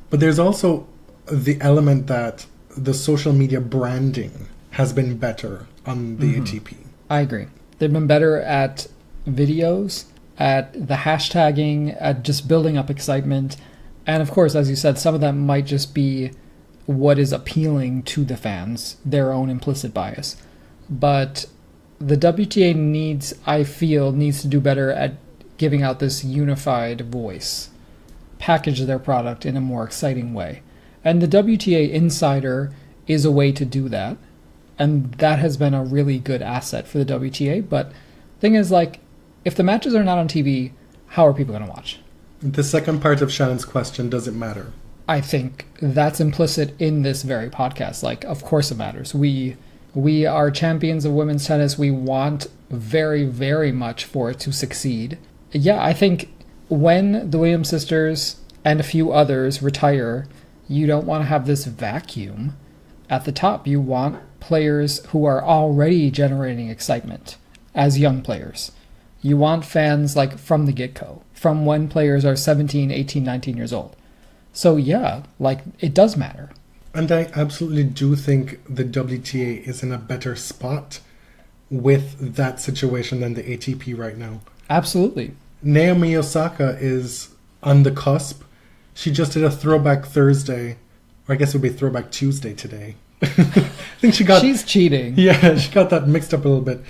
But there's also the element that the social media branding has been better on the ATP. I agree. They've been better at videos, at the hashtagging, at just building up excitement. And of course, as you said, some of that might just be what is appealing to the fans, their own implicit bias. But the WTA needs to do better at giving out this unified voice, package their product in a more exciting way. And the WTA Insider is a way to do that. And that has been a really good asset for the WTA. But the thing is, like, if the matches are not on TV, how are people going to watch? The second part of Shannon's question, does it matter? I think that's implicit in this very podcast. Like, of course it matters. We are champions of women's tennis. We want very, very much for it to succeed. Yeah, I think when the Williams sisters and a few others retire, you don't want to have this vacuum at the top. You want players who are already generating excitement as young players. You want fans like from the get-go, from when players are 17, 18, 19 years old. So yeah, like it does matter. And I absolutely do think the WTA is in a better spot with that situation than the ATP right now. Absolutely. Naomi Osaka is on the cusp. She just did a Throwback Thursday, or I guess it would be Throwback Tuesday today. I think she's cheating. Yeah, she got that mixed up a little bit.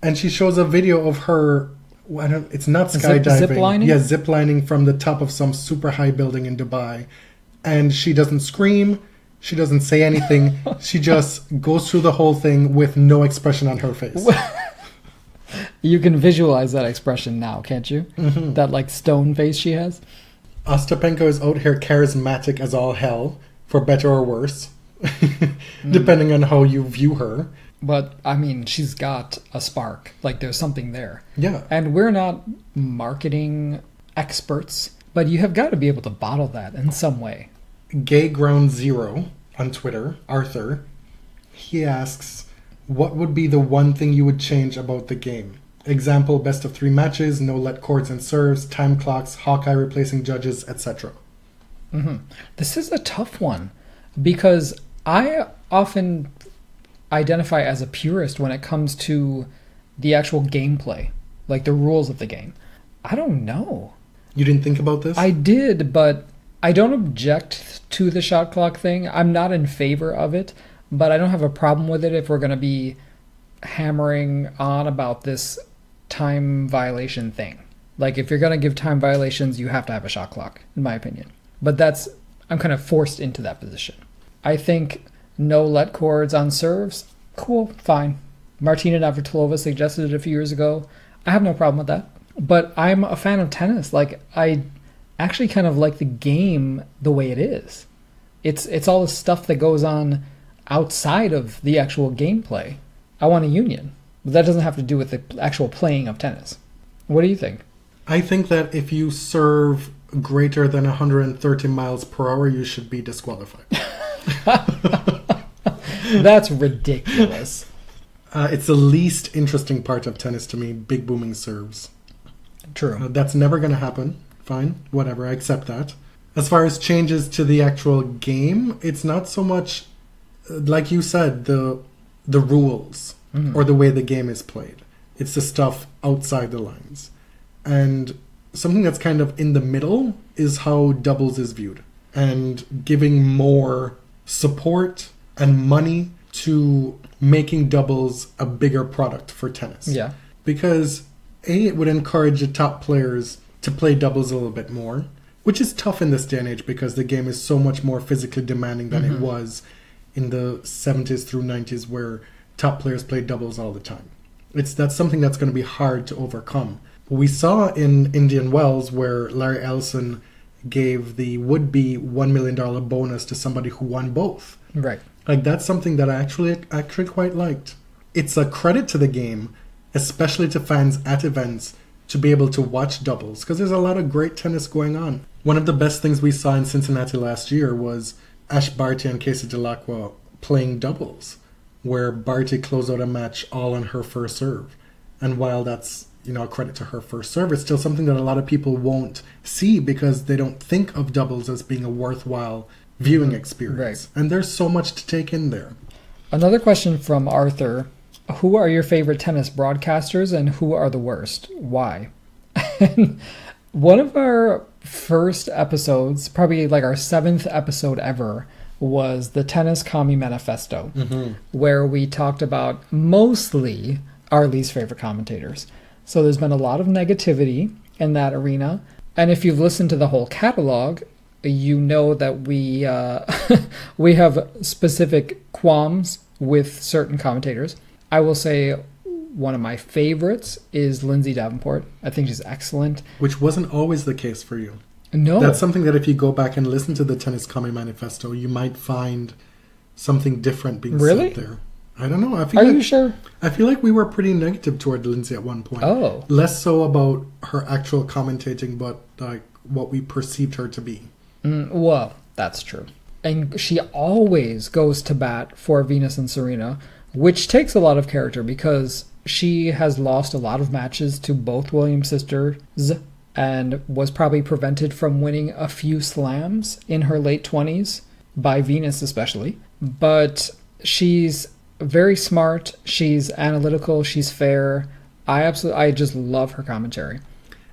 And she shows a video of her, it's not skydiving. Ziplining? Yeah, ziplining from the top of some super high building in Dubai. And she doesn't scream, she doesn't say anything. She just goes through the whole thing with no expression on her face. You can visualize that expression now, can't you? Mm-hmm. That like stone face she has. Ostapenko is out here charismatic as all hell, for better or worse, depending on how you view her. But, I mean, she's got a spark. Like, there's something there. Yeah. And we're not marketing experts, but you have got to be able to bottle that in some way. Gay Ground Zero on Twitter, Arthur, he asks, what would be the one thing you would change about the game? Example, best of 3 matches, no let cords and serves, time clocks, Hawkeye replacing judges, etc. Mm-hmm. This is a tough one because I often identify as a purist when it comes to the actual gameplay, like the rules of the game. I don't know. You didn't think about this? I did, but I don't object to the shot clock thing. I'm not in favor of it, but I don't have a problem with it if we're going to be hammering on about this time violation thing. Like, if you're going to give time violations, you have to have a shot clock, in my opinion. But I'm kind of forced into that position. I think no let cords on serves, cool, fine. Martina Navratilova suggested it a few years ago. I have no problem with that. But I'm a fan of tennis. Like, I actually kind of like the game the way it is. It's all the stuff that goes on outside of the actual gameplay. I want a union. But that doesn't have to do with the actual playing of tennis. What do you think? I think that if you serve greater than 130 miles per hour, you should be disqualified. That's ridiculous. It's the least interesting part of tennis to me, big booming serves. True. That's never going to happen. Fine, whatever, I accept that. As far as changes to the actual game, it's not so much, like you said, the rules or the way the game is played. It's the stuff outside the lines. And something that's kind of in the middle is how doubles is viewed. And giving more support and money to making doubles a bigger product for tennis. Yeah. Because it would encourage the top players to play doubles a little bit more, which is tough in this day and age because the game is so much more physically demanding than it was in the 70s through 90s where top players played doubles all the time. That's something that's going to be hard to overcome. We saw in Indian Wells where Larry Ellison gave the would-be $1 million bonus to somebody who won both. Right. Like, that's something that I actually quite liked. It's a credit to the game, especially to fans at events, to be able to watch doubles, because there's a lot of great tennis going on. One of the best things we saw in Cincinnati last year was Ash Barty and Casey Delacroix playing doubles, where Barty closed out a match all on her first serve. And while that's, a credit to her first serve, it's still something that a lot of people won't see because they don't think of doubles as being a worthwhile viewing experience. Right. And there's so much to take in there. Another question from Arthur. Who are your favorite tennis broadcasters and who are the worst? Why? One of our first episodes, probably like our 7th episode ever, was the Tennis Commie Manifesto, where we talked about mostly our least favorite commentators. So there's been a lot of negativity in that arena. And if you've listened to the whole catalog, you know that we we have specific qualms with certain commentators. I will say one of my favorites is Lindsay Davenport. I think she's excellent. Which wasn't always the case for you. No. That's something that if you go back and listen to the Tennis Commie Manifesto, you might find something different being said there. I don't know. Are you sure? I feel like we were pretty negative toward Lindsay at one point. Oh. Less so about her actual commentating, but like what we perceived her to be. Well, that's true. And she always goes to bat for Venus and Serena, which takes a lot of character because she has lost a lot of matches to both Williams sisters and was probably prevented from winning a few slams in her late 20s, by Venus especially. But she's very smart, she's analytical, she's fair. I just love her commentary.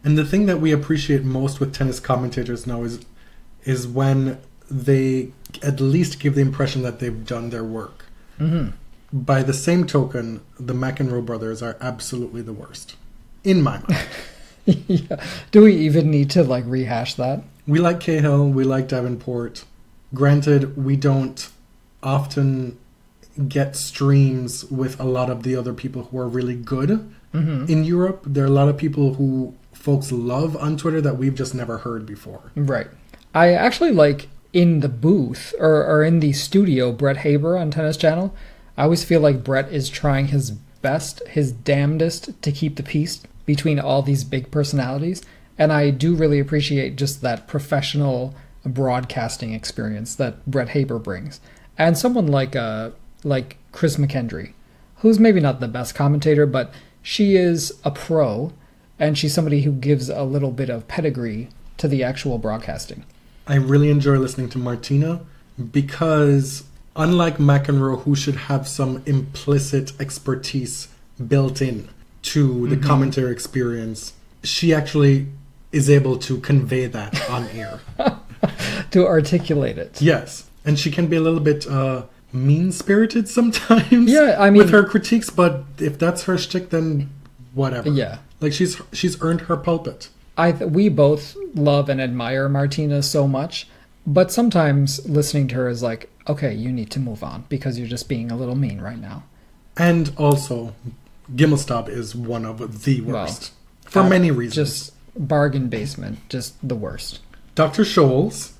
And the thing that we appreciate most with tennis commentators now is when they at least give the impression that they've done their work. By the same token, the McEnroe brothers are absolutely the worst, in my mind. Yeah. Do we even need to rehash that? We like Cahill, we like Davenport. Granted, we don't often get streams with a lot of the other people who are really good in Europe. There are a lot of people who folks love on Twitter that we've just never heard before. Right. I actually like in the booth or in the studio Brett Haber on Tennis Channel. I always feel like Brett is trying his best, his damnedest to keep the peace between all these big personalities. And I do really appreciate just that professional broadcasting experience that Brett Haber brings. And someone like Chris McKendry, who's maybe not the best commentator, but she is a pro, and she's somebody who gives a little bit of pedigree to the actual broadcasting. I really enjoy listening to Martina because, unlike McEnroe, who should have some implicit expertise built in to the commentary experience, she actually is able to convey that on air. To articulate it. Yes. And she can be a little bit mean-spirited sometimes with her critiques, but if that's her shtick, then whatever. Yeah. She's earned her pulpit. We both love and admire Martina so much, but sometimes listening to her is like, okay, you need to move on because you're just being a little mean right now. And also, Gimelstob is one of the worst. For many reasons. Just bargain basement, just the worst. Dr. Scholes.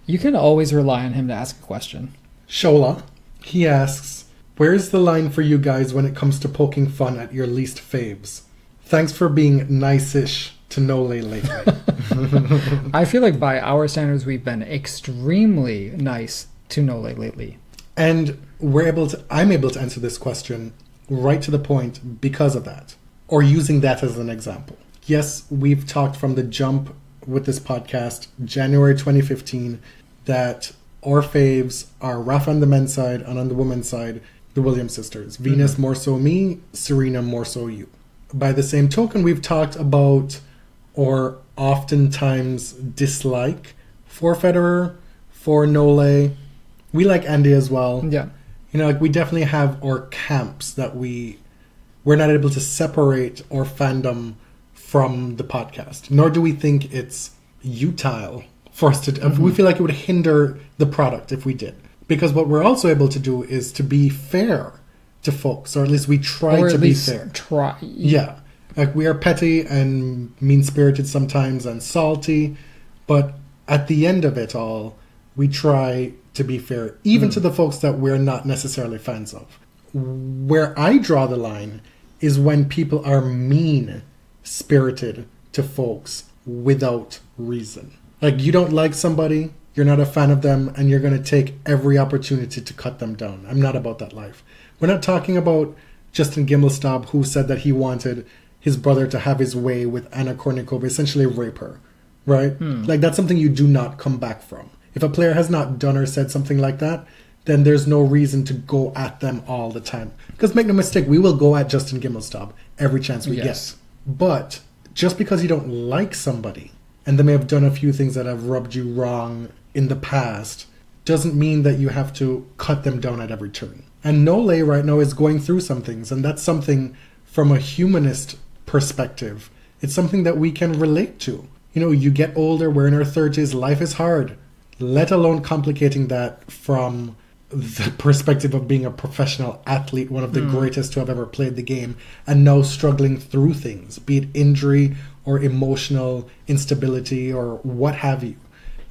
You can always rely on him to ask a question. Shola. He asks, where's the line for you guys when it comes to poking fun at your least faves? Thanks for being nice-ish to Nole lately. I feel like by our standards, we've been extremely nice to Nole lately. And I'm able to answer this question right to the point because of that, or using that as an example. yes, we've talked from the jump with this podcast, January 2015, that our faves are Rafa on the men's side, and on the women's side, the Williams sisters. Venus more so me, Serena more so you. By the same token, we've talked about or oftentimes dislike for Federer, for Nole. We like Andy as well. Yeah. You know, like we definitely have our camps that we're not able to separate our fandom from the podcast. Nor do we think it's utile for us to. We feel like it would hinder the product if we did. Because what we're also able to do is to be fair to folks, or at least we try to be fair. Yeah. Like we are petty and mean-spirited sometimes and salty, but at the end of it all, we try to be fair, even to the folks that we're not necessarily fans of. Where I draw the line is when people are mean-spirited to folks without reason. Like you don't like somebody, you're not a fan of them, and you're going to take every opportunity to cut them down. I'm not about that life. We're not talking about Justin Gimelstob, who said that he wanted his brother to have his way with Anna Kournikova, essentially rape her, right? Like that's something you do not come back from. If a player has not done or said something like that, then there's no reason to go at them all the time. Because make no mistake, we will go at Justin Gimelstob every chance we get. But just because you don't like somebody, and they may have done a few things that have rubbed you wrong in the past, doesn't mean that you have to cut them down at every turn. And Nole right now is going through some things, and that's something from a humanist perspective. It's something that we can relate to. You know, you get older, we're in our 30s, life is hard. Let alone complicating that from the perspective of being a professional athlete, one of the greatest to have ever played the game, and now struggling through things, be it injury or emotional instability or what have you.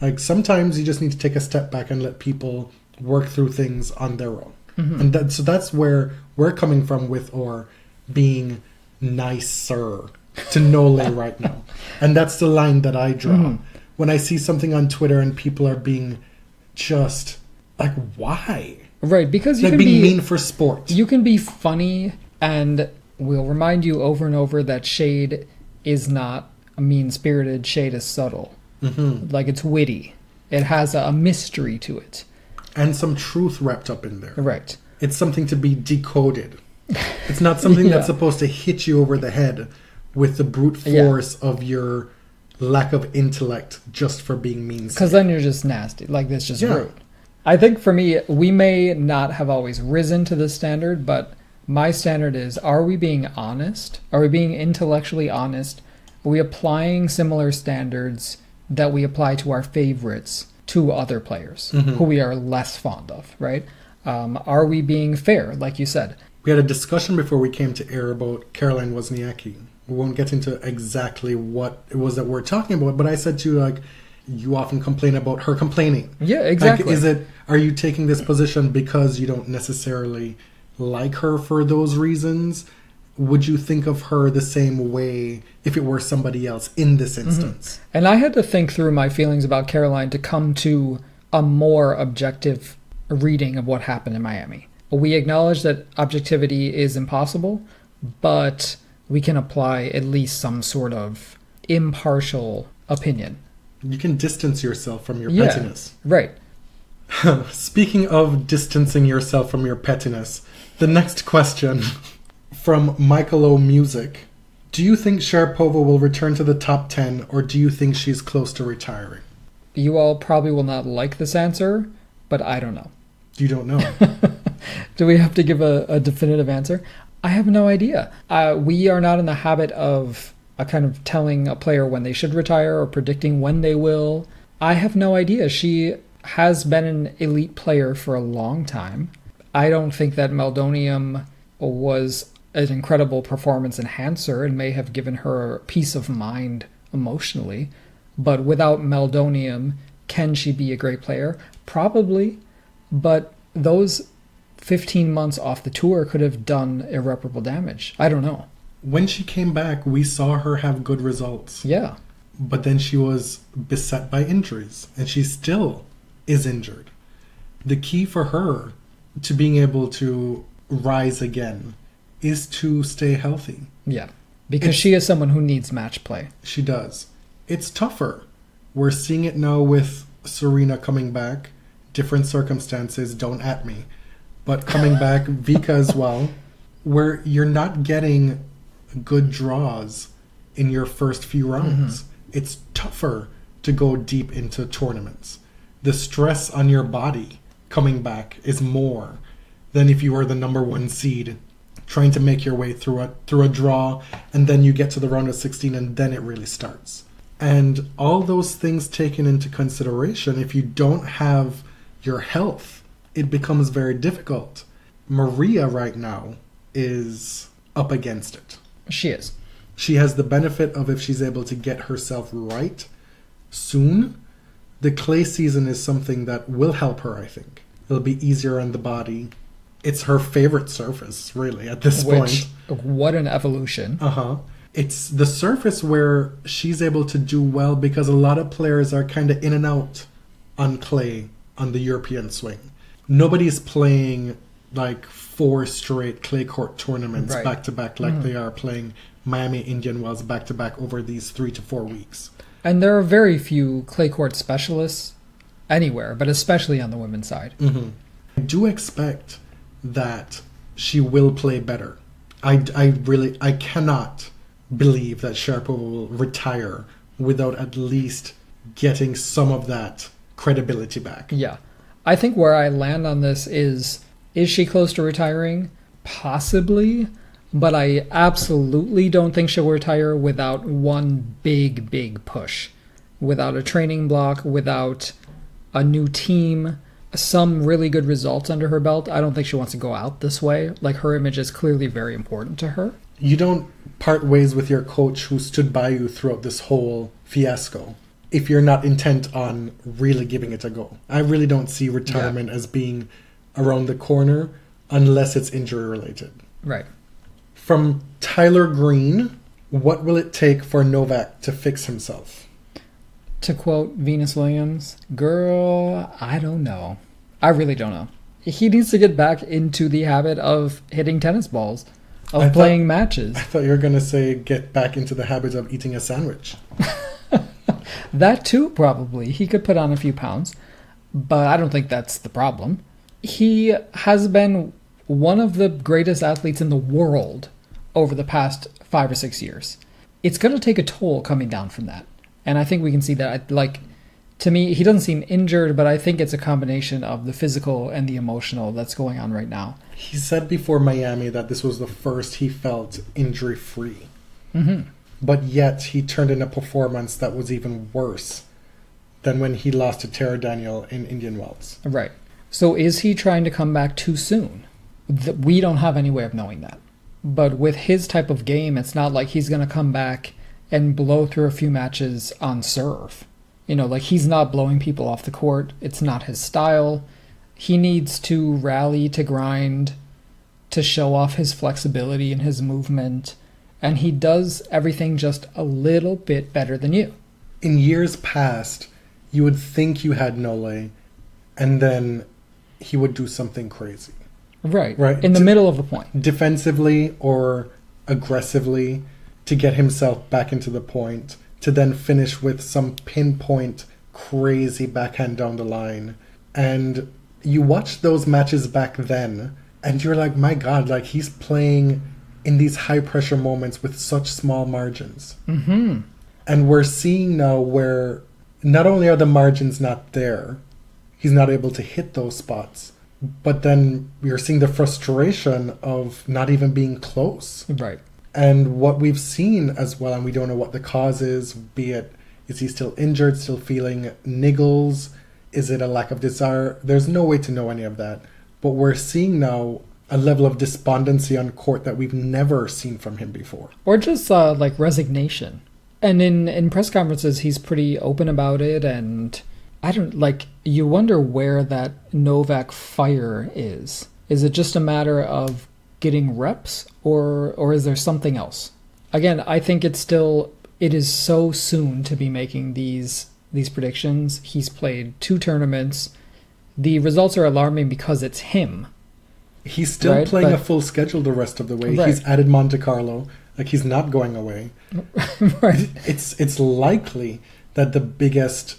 Like sometimes you just need to take a step back and let people work through things on their own. And so that's where we're coming from with our being nicer to Nole right now. And that's the line that I draw. When I see something on Twitter and people are being just like, why? Right, because you like can being be mean for sport. You can be funny, and we'll remind you over and over that shade is not a mean-spirited. Shade is subtle. Like it's witty. It has a mystery to it. And some truth wrapped up in there. Right. It's something to be decoded. It's not something that's supposed to hit you over the head with the brute force of your lack of intellect just for being mean. Because then you're just nasty. Like, that's just rude. I think for me, we may not have always risen to this standard, but my standard is, are we being honest? Are we being intellectually honest? Are we applying similar standards that we apply to our favorites to other players who we are less fond of, right? Are we being fair, like you said? We had a discussion before we came to air about Caroline Wozniacki. We won't get into exactly what it was that we're talking about, but I said to you, like, you often complain about her complaining. Yeah, exactly. Like, are you taking this position because you don't necessarily like her for those reasons? Would you think of her the same way if it were somebody else in this instance? And I had to think through my feelings about Caroline to come to a more objective reading of what happened in Miami. We acknowledge that objectivity is impossible, but we can apply at least some sort of impartial opinion. You can distance yourself from your pettiness. Right. Speaking of distancing yourself from your pettiness, the next question from Michael O. Music. Do you think Sharapova will return to the top 10, or do you think she's close to retiring? You all probably will not like this answer, but I don't know. You don't know? Do we have to give a definitive answer? I have no idea. We are not in the habit of kind of telling a player when they should retire or predicting when they will. I have no idea. She has been an elite player for a long time. I don't think that Meldonium was an incredible performance enhancer and may have given her peace of mind emotionally. But without Meldonium, can she be a great player? Probably. But those 15 months off the tour could have done irreparable damage. I don't know. When she came back, we saw her have good results. Yeah. But then she was beset by injuries, and she still is injured. The key for her to being able to rise again is to stay healthy. Yeah. Because she is someone who needs match play. She does. It's tougher. We're seeing it now with Serena coming back. Different circumstances, don't at me. But coming back, Vika as well, where you're not getting good draws in your first few rounds. It's tougher to go deep into tournaments. The stress on your body coming back is more than if you were the number one seed trying to make your way through a draw, and then you get to the round of 16 and then it really starts. And all those things taken into consideration, if you don't have your health, it becomes very difficult. Maria right now is up against it. She is. She has the benefit of, if she's able to get herself right soon, the clay season is something that will help her, I think. It'll be easier on the body. It's her favorite surface, really, at this point. What an evolution. It's the surface where she's able to do well, because a lot of players are kind of in and out on clay on the European swing. Nobody's playing like 4 straight clay court tournaments back to back like they are playing Miami Indian Wells back to back over these 3 to 4 weeks. And there are very few clay court specialists anywhere, but especially on the women's side. I do expect that she will play better. I cannot believe that Sharapova will retire without at least getting some of that credibility back. Yeah. I think where I land on this is she close to retiring? Possibly. But I absolutely don't think she'll retire without one big push. Without a training block, without a new team, some really good results under her belt. I don't think she wants to go out this way. Like, her image is clearly very important to her. You don't part ways with your coach who stood by you throughout this whole fiasco if you're not intent on really giving it a go. I really don't see retirement as being around the corner unless it's injury related. Right. From Tyler Green, what will it take for Novak to fix himself? To quote Venus Williams, girl, I don't know. I really don't know. He needs to get back into the habit of hitting tennis balls, of playing matches. I thought you were going to say get back into the habit of eating a sandwich. That too, probably. He could put on a few pounds, but I don't think that's the problem. He has been one of the greatest athletes in the world over the past 5 or 6 years. It's going to take a toll coming down from that. And I think we can see that. Like, to me, he doesn't seem injured, but I think it's a combination of the physical and the emotional that's going on right now. He said before Miami that this was the first he felt injury-free. But yet he turned in a performance that was even worse than when he lost to Tara Daniel in Indian Wells. Right. So is he trying to come back too soon? We don't have any way of knowing that. But with his type of game, it's not like he's going to come back and blow through a few matches on serve. You know, like, he's not blowing people off the court. It's not his style. He needs to rally, to grind, to show off his flexibility and his movement. And he does everything just a little bit better than you. In years past, you would think you had Nole, and then he would do something crazy. Right. In the middle of a point. Defensively or aggressively, to get himself back into the point, to then finish with some pinpoint crazy backhand down the line. And you watch those matches back then, and you're like, my God, like, he's playing in these high pressure moments with such small margins. And we're seeing now where not only are the margins not there, he's not able to hit those spots, but then you're seeing the frustration of not even being close. Right. And what we've seen as well, and we don't know what the cause is, be it, is he still injured, still feeling niggles? Is it a lack of desire? There's no way to know any of that. But we're seeing now a level of despondency on court that we've never seen from him before. Or just like resignation. And in press conferences, he's pretty open about it. And you wonder where that Novak fire is. Is it just a matter of getting reps, or is there something else? Again, I think it is so soon to be making these predictions. He's played 2 tournaments. The results are alarming because it's him. He's still playing a full schedule the rest of the way. Right. He's added Monte Carlo. Like, he's not going away. Right. It's likely that the biggest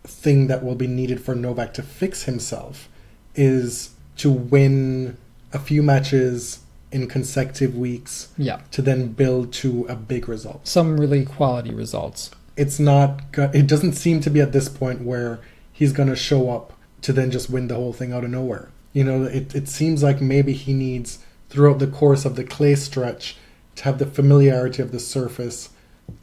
thing that will be needed for Novak to fix himself is to win a few matches in consecutive weeks to then build to a big result. Some really quality results. It doesn't seem to be at this point where he's going to show up to then just win the whole thing out of nowhere. You know, it seems like maybe he needs, throughout the course of the clay stretch, to have the familiarity of the surface,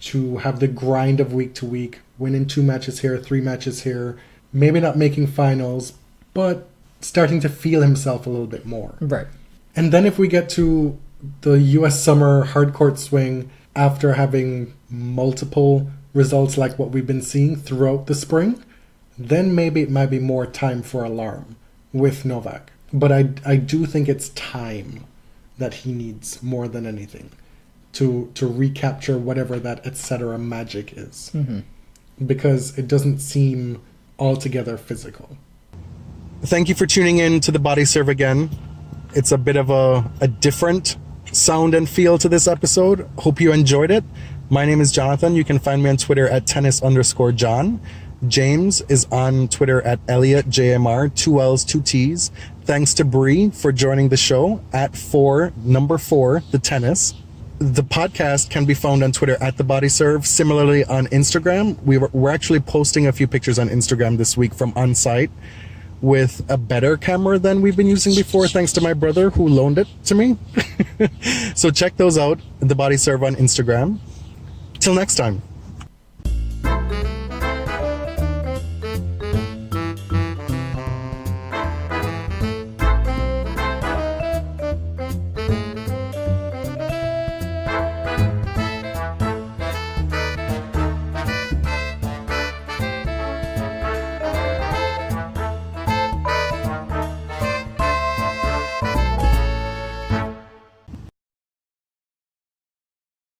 to have the grind of week to week, winning 2 matches here, 3 matches here, maybe not making finals, but starting to feel himself a little bit more. Right. And then if we get to the US summer hardcourt swing after having multiple results like what we've been seeing throughout the spring, then maybe it might be more time for alarm with Novak. But I do think it's time that he needs more than anything to recapture whatever that etc. magic is. Mm-hmm. Because it doesn't seem altogether physical. Thank you for tuning in to the Body Serve again. It's a bit of a different sound and feel to this episode. Hope you enjoyed it. My name is Jonathan. You can find me on Twitter at tennis_John. James is on Twitter at ElliotJMR, 2 L's, 2 T's. Thanks to Bree for joining the show at 4 the tennis. The podcast can be found on Twitter at The Body Serve. Similarly on Instagram, we're actually posting a few pictures on Instagram this week from on site with a better camera than we've been using before, thanks to my brother who loaned it to me. So check those out, The Body Serve on Instagram. Till next time.